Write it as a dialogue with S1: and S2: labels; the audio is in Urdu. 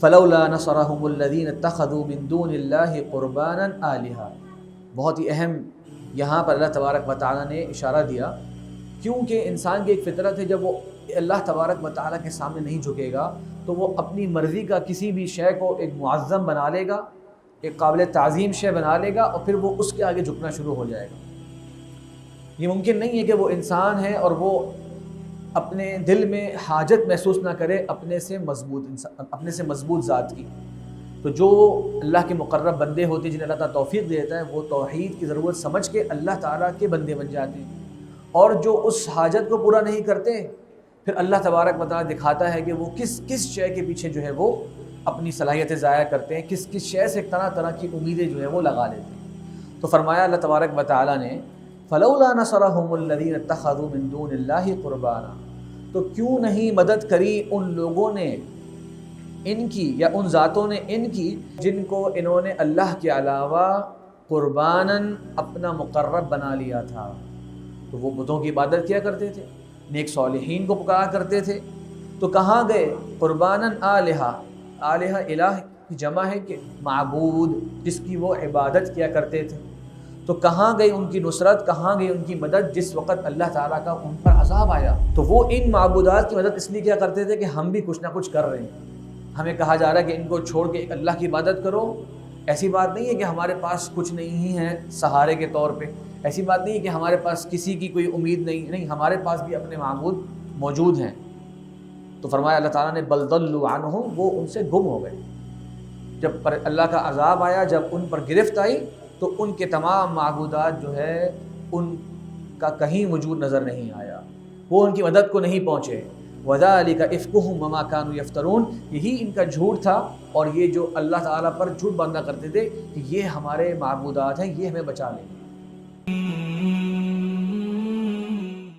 S1: فلولا نصرهم الذين اتخذوا من دون الله قربانا آلهة۔ بہت ہی اہم یہاں پر اللہ تبارک و تعالیٰ نے اشارہ دیا، کیونکہ انسان کی ایک فطرت ہے، جب وہ اللہ تبارک و تعالیٰ کے سامنے نہیں جھکے گا تو وہ اپنی مرضی کا کسی بھی شے کو ایک معظم بنا لے گا، ایک قابل تعظیم شے بنا لے گا، اور پھر وہ اس کے آگے جھکنا شروع ہو جائے گا۔ یہ ممکن نہیں ہے کہ وہ انسان ہے اور وہ اپنے دل میں حاجت محسوس نہ کرے اپنے سے مضبوط ذات کی۔ تو جو اللہ کے مقرب بندے ہوتے ہیں، جنہیں اللہ تعالیٰ توفیق دیتا ہے، وہ توحید کی ضرورت سمجھ کے اللہ تعالیٰ کے بندے بن جاتے ہیں، اور جو اس حاجت کو پورا نہیں کرتے، پھر اللہ تبارک و تعالیٰ دکھاتا ہے کہ وہ کس شے کے پیچھے جو ہے وہ اپنی صلاحیتیں ضائع کرتے ہیں، کس شے سے طرح طرح کی امیدیں جو ہے وہ لگا لیتے ہیں۔ تو فرمایا اللہ تبارک و تعالیٰ نے فلولا نصرهم الذين اتخذوا من دون الله قربانا، تو کیوں نہیں مدد کری ان لوگوں نے ان کی، یا ان ذاتوں نے ان کی، جن کو انہوں نے اللہ کے علاوہ قرباناً اپنا مقرب بنا لیا تھا۔ تو وہ بتوں کی عبادت کیا کرتے تھے، نیک صالحین کو پکارا کرتے تھے، تو کہاں گئے؟ قرباناً آلہہ، آلہہ الہ کی جمع ہے کہ معبود، جس کی وہ عبادت کیا کرتے تھے۔ تو کہاں گئی ان کی نصرت، کہاں گئی ان کی مدد جس وقت اللہ تعالیٰ کا ان پر عذاب آیا؟ تو وہ ان معبودات کی مدد اس لیے کیا کرتے تھے کہ ہم بھی کچھ نہ کچھ کر رہے ہیں، ہمیں کہا جا رہا ہے کہ ان کو چھوڑ کے اللہ کی عبادت کرو۔ ایسی بات نہیں ہے کہ ہمارے پاس کچھ نہیں ہے سہارے کے طور پہ، ایسی بات نہیں ہے کہ ہمارے پاس کسی کی کوئی امید نہیں، ہمارے پاس بھی اپنے معبود موجود ہیں۔ تو فرمایا اللہ تعالیٰ نے بل ضلوا عنہم، وہ ان سے گم ہو گئے۔ جب پر اللہ کا عذاب آیا، جب ان پر گرفت آئی، تو ان کے تمام معبودات جو ہے ان کا کہیں وجود نظر نہیں آیا، وہ ان کی مدد کو نہیں پہنچے۔ وَذَلِكَ إِفْكُهُمْ وَمَا كَانُوا يَفْتَرُونَ، یہی ان کا جھوٹ تھا، اور یہ جو اللہ تعالیٰ پر جھوٹ باندھا کرتے تھے کہ یہ ہمارے معبودات ہیں، یہ ہمیں بچا لیں گے۔